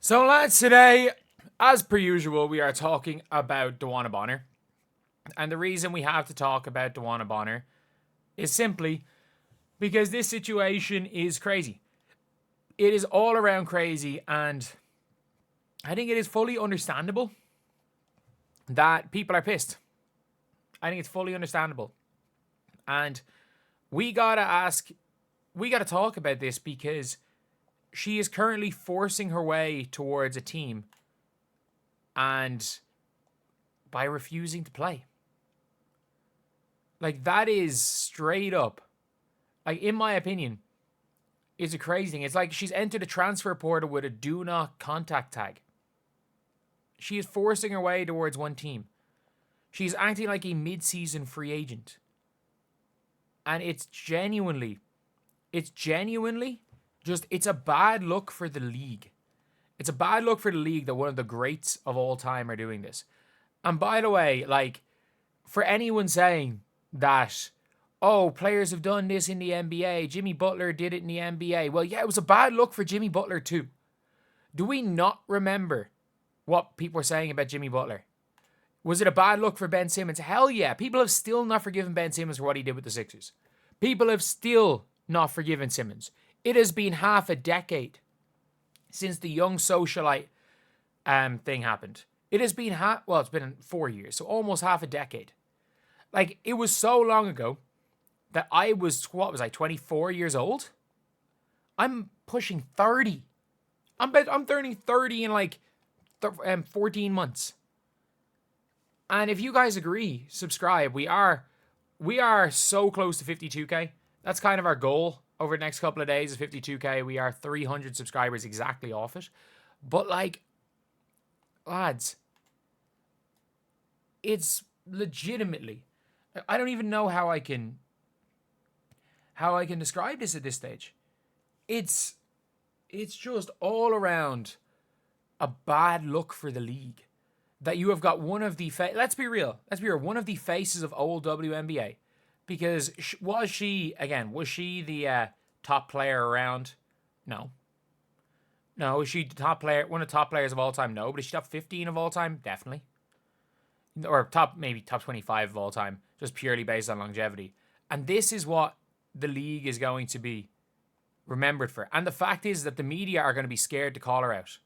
So, lads, today, as per usual, we are talking about Dewanna Bonner. And the reason we have to talk about Dewanna Bonner is simply because this situation is crazy. It is all around crazy, and I think it is fully understandable that people are pissed. I think it's fully understandable. And we gotta talk about this because she is currently forcing her way towards a team and by refusing to play. Like, that is straight up, like, in my opinion, is a crazy thing. It's like she's entered a transfer portal with a do not contact tag. She is forcing her way towards one team. She's acting like a mid-season free agent. And it's genuinely just, it's a bad look for the league. It's a bad look for the league that one of the greats of all time are doing this. And by the way, like, for anyone saying that, oh, players have done this in the NBA, Jimmy Butler did it in the NBA. Well, yeah, it was a bad look for Jimmy Butler too. Do we not remember what people were saying about Jimmy Butler? Was it a bad look for Ben Simmons? Hell yeah. People have still not forgiven Ben Simmons for what he did with the Sixers. People have still not forgiven Simmons. It has been half a decade since the young socialite thing happened. It has been it's been 4 years, so almost half a decade. Like, it was so long ago that I was, 24 years old? I'm pushing 30. I'm turning 30 in like 14 months. And if you guys agree, subscribe. We are so close to 52k. That's kind of our goal over the next couple of days is 52k. We are 300 subscribers exactly off it. But, like, lads, it's legitimately, I don't even know how I can describe this at this stage. It's just all around a bad look for the league. That you have got one of the let's be real, one of the faces of old WNBA, because was she the top player around? No. Is she the top player, one of the top players of all time? No. But is she top 15 of all time? Definitely. Or maybe top 25 of all time, just purely based on longevity. And this is what the league is going to be remembered for. And the fact is that the media are going to be scared to call her out.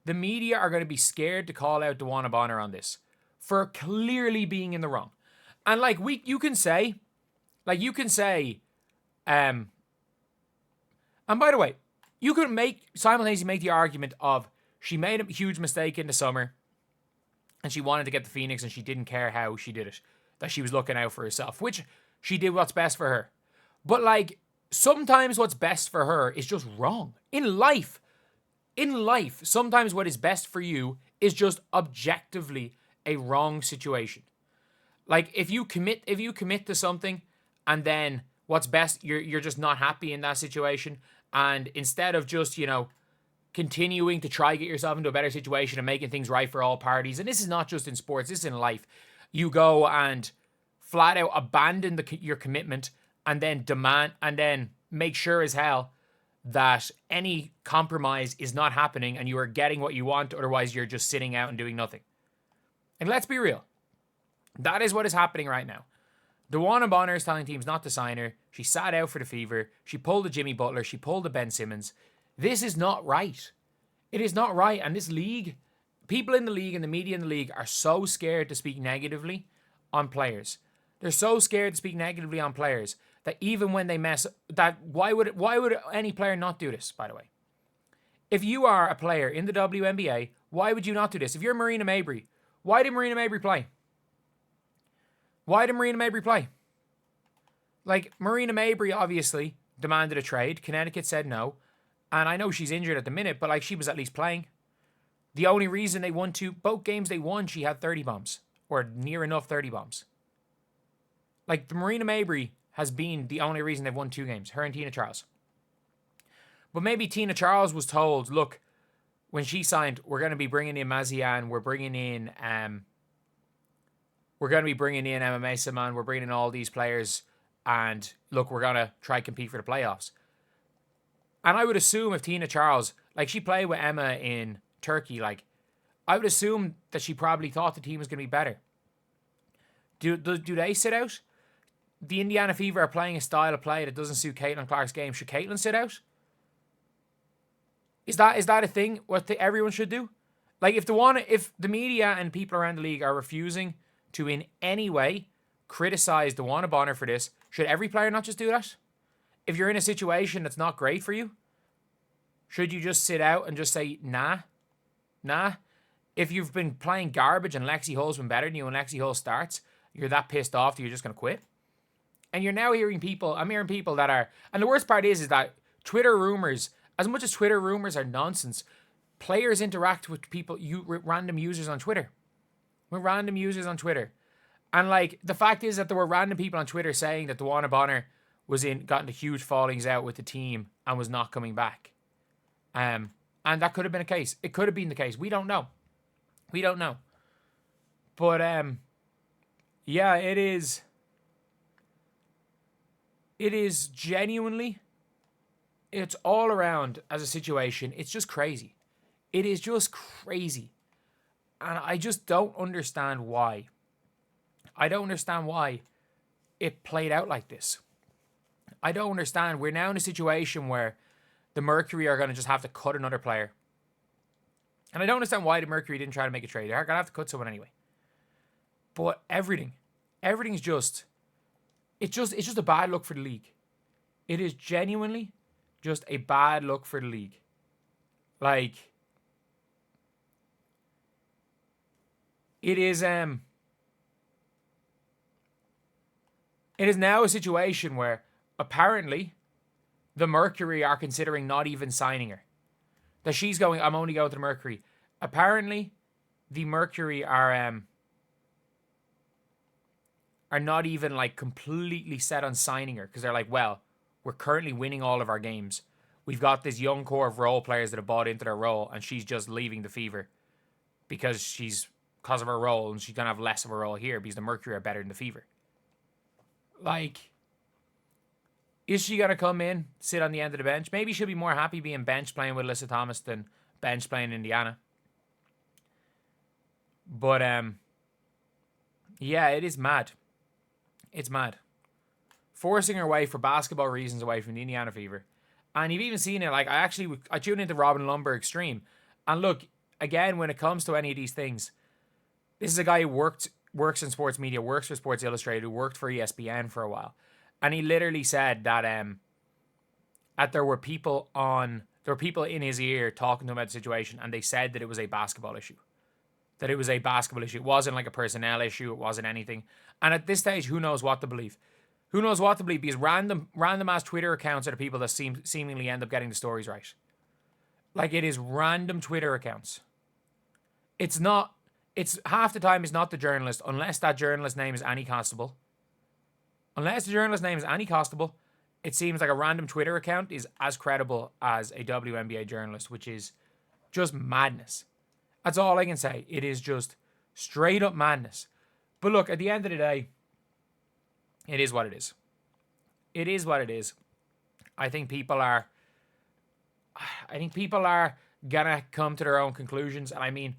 The media are going to be scared to call out Dewanna Bonner on this for clearly being in the wrong. And, like, you can say, and by the way, you could simultaneously make the argument of she made a huge mistake in the summer and she wanted to get the Phoenix and she didn't care how she did it, that she was looking out for herself, which she did what's best for her. But, like, sometimes what's best for her is just wrong. In life, sometimes what is best for you is just objectively a wrong situation. Like, if you commit to something and then what's best, you're just not happy in that situation, and instead of just, continuing to try get yourself into a better situation and making things right for all parties, and this is not just in sports, this is in life, you go and flat out abandon your commitment and then make sure as hell that any compromise is not happening and you are getting what you want, otherwise you're just sitting out and doing nothing. And let's be real. That is what is happening right now. Dewanna Bonner is telling teams not to sign her. She sat out for the Fever. She pulled a Jimmy Butler. She pulled a Ben Simmons. This is not right. It is not right. And this league, people in the league and the media in the league are so scared to speak negatively on players. They're so scared to speak negatively on players that even when they mess, that why would any player not do this, by the way? If you are a player in the WNBA, why would you not do this? If you're Marina Mabrey, why did Marina Mabrey play? Like, Marina Mabrey obviously demanded a trade. Connecticut said no. And I know she's injured at the minute, but, like, she was at least playing. The only reason they won both games they won, she had 30 bombs. Or near enough 30 bombs. Like, the Marina Mabrey has been the only reason they've won 2 games. Her and Tina Charles. But maybe Tina Charles was told, look, when she signed, we're going to be bringing in Mazian, we're going to be bringing in MMA Saman, we're bringing in all these players, and look, we're going to try compete for the playoffs. And I would assume if Tina Charles, like, she played with Emma in Turkey, like, I would assume that she probably thought the team was going to be better. Do they sit out? The Indiana Fever are playing a style of play that doesn't suit Caitlin Clark's game. Should Caitlin sit out? Is that a thing? Everyone should do? Like, if the media and people around the league are refusing to in any way criticize Dewanna Bonner for this, should every player not just do that? If you're in a situation that's not great for you, should you just sit out and just say, nah? If you've been playing garbage and Lexi Hull's been better than you and Lexi Hull starts, you're that pissed off that you're just going to quit? And you're now hearing people, I'm hearing people that are, and the worst part is that Twitter rumors, as much as Twitter rumors are nonsense, players interact with people, with random users on Twitter. And like, the fact is that there were random people on Twitter saying that Dewanna Bonner got into huge fallings out with the team and was not coming back. And that could have been a case. It could have been the case. We don't know. But, yeah, it is genuinely, it's all around as a situation. It's just crazy. It is just crazy. And I just don't understand why. I don't understand why it played out like this. I don't understand. We're now in a situation where the Mercury are going to just have to cut another player. And I don't understand why the Mercury didn't try to make a trade. They're going to have to cut someone anyway. But everything's just, it's just a bad look for the league. It is genuinely just a bad look for the league. Like, it is now a situation where apparently the Mercury are considering not even signing her. That she's going, I'm only going to the Mercury. Apparently the Mercury are not even like completely set on signing her, because they're like, well, we're currently winning all of our games. We've got this young core of role players that have bought into their role, and she's just leaving the Fever because of her role, and she's going to have less of a role here because the Mercury are better than the Fever. Like, is she going to come in, sit on the end of the bench? Maybe she'll be more happy being bench playing with Alyssa Thomas than bench playing Indiana. But, yeah, it is mad. It's mad. Forcing her away for basketball reasons away from the Indiana Fever. And you've even seen it, like, I tuned into Robin Lundberg's stream. And look, again, when it comes to any of these things, this is a guy who works in sports media, works for Sports Illustrated, who worked for ESPN for a while. And he literally said that there were people in his ear talking to him about the situation, and they said that it was a basketball issue. It wasn't like a personnel issue. It wasn't anything. And at this stage, who knows what to believe? Because random ass Twitter accounts are the people that seemingly end up getting the stories right. Like, it is random Twitter accounts. It's half the time it's not the journalist, unless that journalist's name is Annie Constable. It seems like a random Twitter account is as credible as a WNBA journalist, which is just madness. That's all I can say. It is just straight up madness. But look, at the end of the day, it is what it is. I think people are gonna come to their own conclusions. And I mean,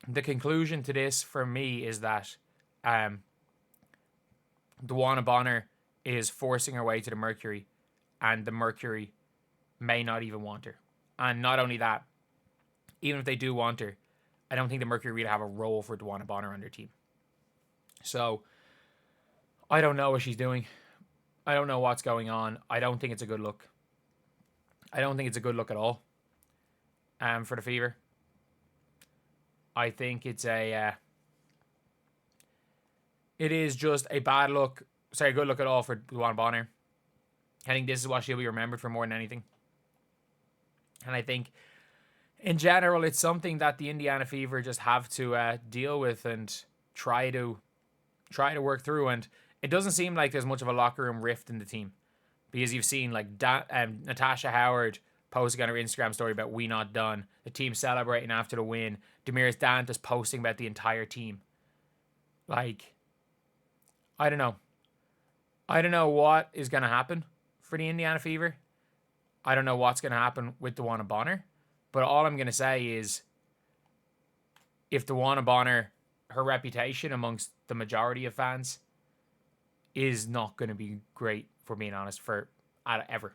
the conclusion to this for me is that Dewanna Bonner is forcing her way to the Mercury, and the Mercury may not even want her. And not only that, even if they do want her, I don't think the Mercury really have a role for Dewanna Bonner on their team. So, I don't know what she's doing. I don't know what's going on. I don't think it's a good look. I don't think it's a good look at all for the Fever. I think it is just a bad look. Sorry, good look at all for Dewanna Bonner. I think this is what she'll be remembered for more than anything. And I think, in general, it's something that the Indiana Fever just have to deal with and try to work through. And it doesn't seem like there's much of a locker room rift in the team, because you've seen like Natasha Howard posting on her Instagram story about "we not done," the team celebrating after the win, Demiris Dantas posting about the entire team. Like, I don't know what is going to happen for the Indiana Fever. I don't know what's going to happen with Dewanna Bonner. But all I'm going to say is, if Dewanna Bonner, her reputation amongst the majority of fans is not going to be great, for being honest, for ever.